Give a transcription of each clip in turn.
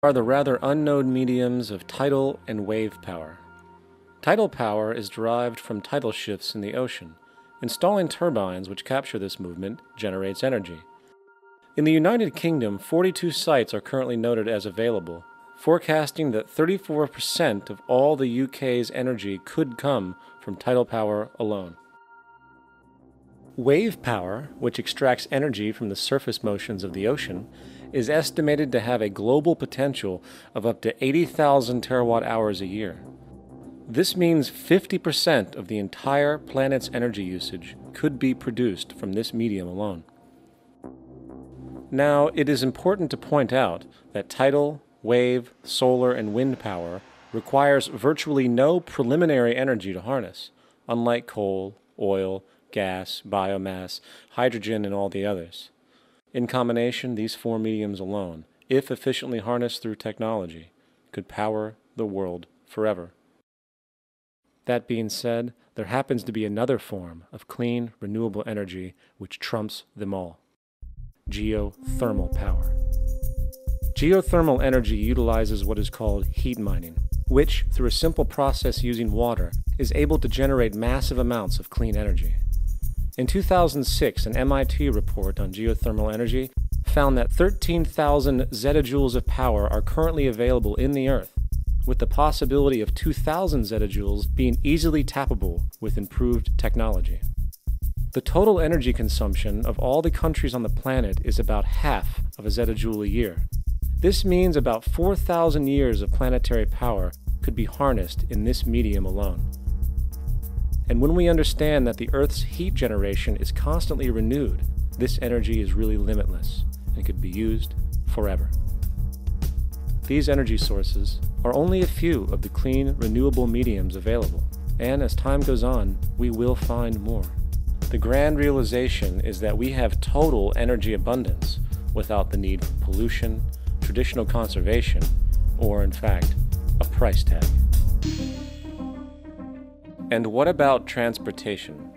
are the rather unknown mediums of tidal and wave power. Tidal power is derived from tidal shifts in the ocean. Installing turbines which capture this movement generates energy. In the United Kingdom, 42 sites are currently noted as available, forecasting that 34% of all the UK's energy could come from tidal power alone. Wave power, which extracts energy from the surface motions of the ocean, is estimated to have a global potential of up to 80,000 terawatt-hours a year. This means 50% of the entire planet's energy usage could be produced from this medium alone. Now, it is important to point out that tidal, wave, solar, and wind power requires virtually no preliminary energy to harness, unlike coal, oil, gas, biomass, hydrogen, and all the others. In combination, these four mediums alone, if efficiently harnessed through technology, could power the world forever. That being said, there happens to be another form of clean, renewable energy which trumps them all: geothermal power. Geothermal energy utilizes what is called heat mining, which, through a simple process using water, is able to generate massive amounts of clean energy. In 2006, an MIT report on geothermal energy found that 13,000 zettajoules of power are currently available in the Earth, with the possibility of 2,000 zettajoules being easily tappable with improved technology. The total energy consumption of all the countries on the planet is about half of a zettajoule a year. This means about 4,000 years of planetary power could be harnessed in this medium alone. And when we understand that the Earth's heat generation is constantly renewed, this energy is really limitless and could be used forever. These energy sources are only a few of the clean, renewable mediums available, and as time goes on, we will find more. The grand realization is that we have total energy abundance without the need for pollution, traditional conservation, or, in fact, a price tag. And what about transportation?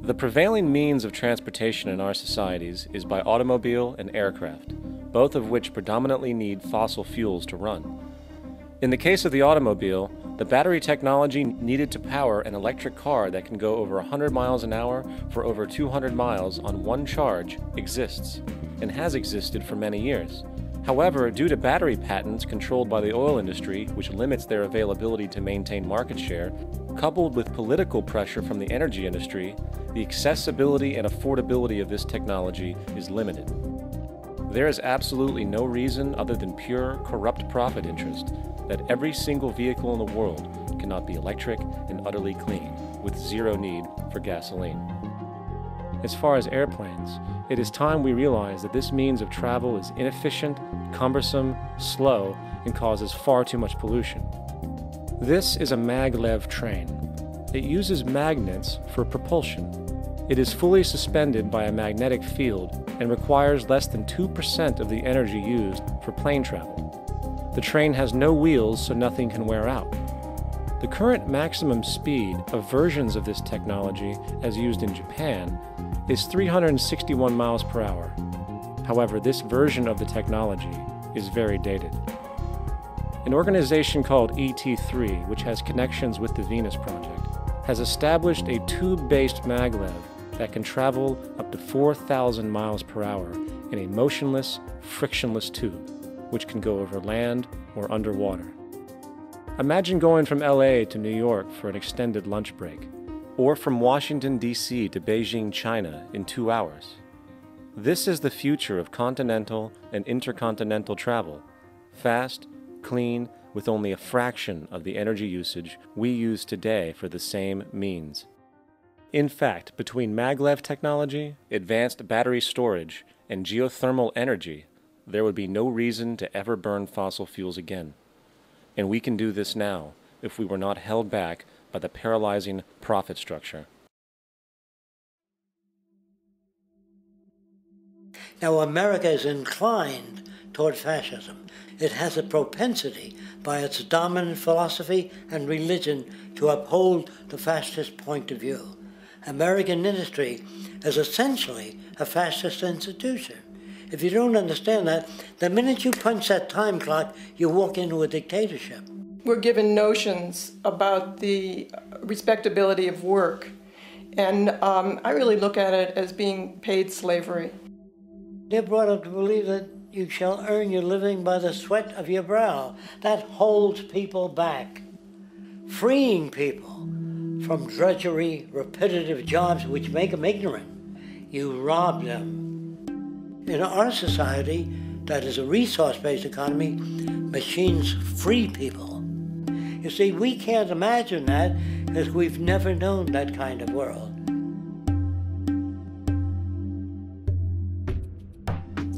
The prevailing means of transportation in our societies is by automobile and aircraft, both of which predominantly need fossil fuels to run. In the case of the automobile, the battery technology needed to power an electric car that can go over 100 miles an hour for over 200 miles on one charge exists, and has existed for many years. However, due to battery patents controlled by the oil industry, which limits their availability to maintain market share, coupled with political pressure from the energy industry, the accessibility and affordability of this technology is limited. There is absolutely no reason other than pure, corrupt profit interest that every single vehicle in the world cannot be electric and utterly clean, with zero need for gasoline. As far as airplanes, it is time we realize that this means of travel is inefficient, cumbersome, slow, and causes far too much pollution. This is a maglev train. It uses magnets for propulsion. It is fully suspended by a magnetic field and requires less than 2% of the energy used for plane travel. The train has no wheels, so nothing can wear out. The current maximum speed of versions of this technology, as used in Japan, is 361 miles per hour. However, this version of the technology is very dated. An organization called ET3, which has connections with the Venus Project, has established a tube-based maglev that can travel up to 4,000 miles per hour in a motionless, frictionless tube, which can go over land or underwater. Imagine going from LA to New York for an extended lunch break, or from Washington, D.C. to Beijing, China in 2 hours. This is the future of continental and intercontinental travel: fast, clean, with only a fraction of the energy usage we use today for the same means. In fact, between maglev technology, advanced battery storage, and geothermal energy, there would be no reason to ever burn fossil fuels again. And we can do this now if we were not held back by the paralyzing profit structure. Now, America is inclined toward fascism. It has a propensity, by its dominant philosophy and religion, to uphold the fascist point of view. American industry is essentially a fascist institution. If you don't understand that, the minute you punch that time clock, you walk into a dictatorship. We're given notions about the respectability of work, and I really look at it as being paid slavery. They're brought up to believe that you shall earn your living by the sweat of your brow. That holds people back, freeing people from drudgery, repetitive jobs which make them ignorant. You rob them. In our society, that is a resource-based economy, machines free people. You see, we can't imagine that because we've never known that kind of world.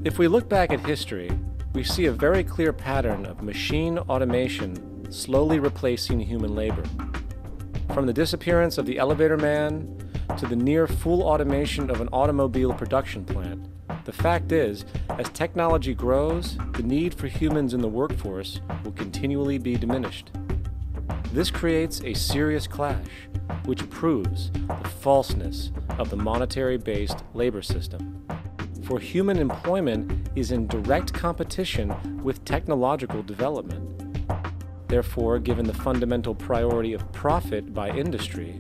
If we look back at history, we see a very clear pattern of machine automation slowly replacing human labor. From the disappearance of the elevator man to the near full automation of an automobile production plant, the fact is, as technology grows, the need for humans in the workforce will continually be diminished. This creates a serious clash, which proves the falseness of the monetary-based labor system. For human employment is in direct competition with technological development. Therefore, given the fundamental priority of profit by industry,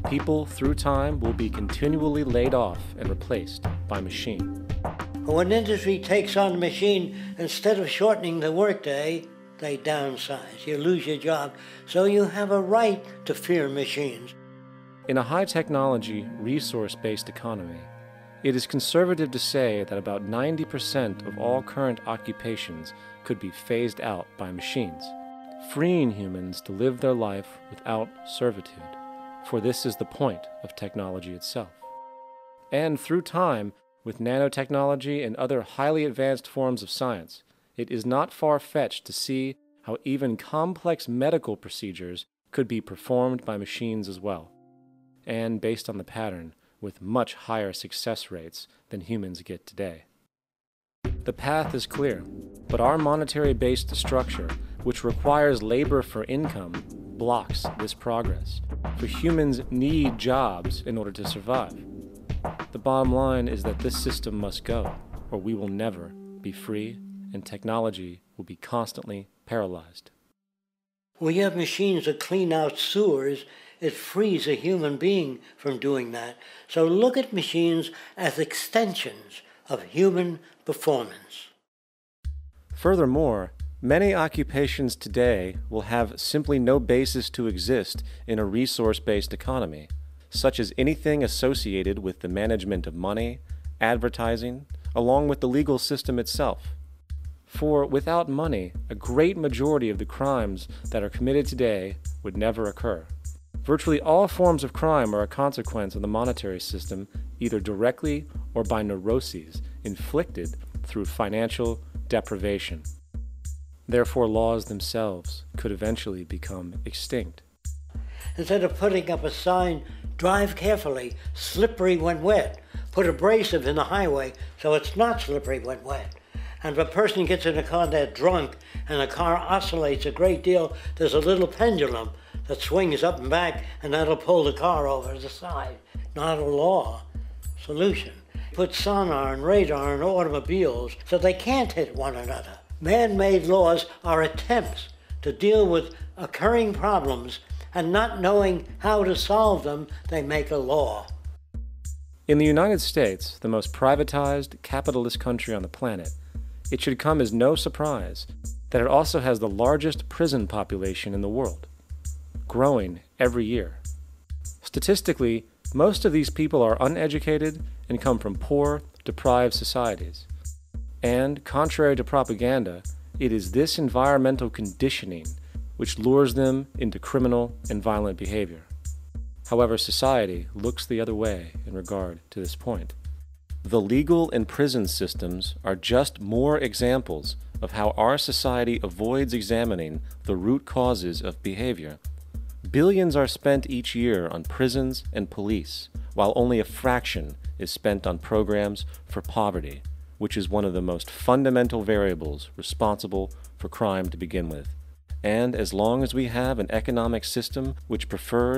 people through time will be continually laid off and replaced by machine. When industry takes on a machine, instead of shortening the workday, they downsize. You lose your job, so you have a right to fear machines. In a high-technology, resource-based economy, it is conservative to say that about 90% of all current occupations could be phased out by machines, freeing humans to live their life without servitude, for this is the point of technology itself. And through time, with nanotechnology and other highly advanced forms of science, it is not far-fetched to see how even complex medical procedures could be performed by machines as well, and based on the pattern, with much higher success rates than humans get today. The path is clear, but our monetary-based structure, which requires labor for income, blocks this progress, for humans need jobs in order to survive. The bottom line is that this system must go, or we will never be free, and technology will be constantly paralyzed. We have machines that clean out sewers. It frees a human being from doing that. So look at machines as extensions of human performance. Furthermore, many occupations today will have simply no basis to exist in a resource-based economy, such as anything associated with the management of money, advertising, along with the legal system itself. For without money, a great majority of the crimes that are committed today would never occur. Virtually all forms of crime are a consequence of the monetary system, either directly or by neuroses inflicted through financial deprivation. Therefore, laws themselves could eventually become extinct. Instead of putting up a sign, drive carefully, slippery when wet, put abrasive in the highway so it's not slippery when wet. And if a person gets in a car they're drunk and the car oscillates a great deal, there's a little pendulum that swings up and back, and that'll pull the car over to the side. Not a law. Solution. Put sonar and radar in automobiles so they can't hit one another. Man-made laws are attempts to deal with occurring problems, and not knowing how to solve them, they make a law. In the United States, the most privatized, capitalist country on the planet, it should come as no surprise that it also has the largest prison population in the world, growing every year. Statistically, most of these people are uneducated and come from poor, deprived societies. And, contrary to propaganda, it is this environmental conditioning which lures them into criminal and violent behavior. However, society looks the other way in regard to this point. The legal and prison systems are just more examples of how our society avoids examining the root causes of behavior. Billions are spent each year on prisons and police, while only a fraction is spent on programs for poverty, which is one of the most fundamental variables responsible for crime to begin with. And as long as we have an economic system which prefers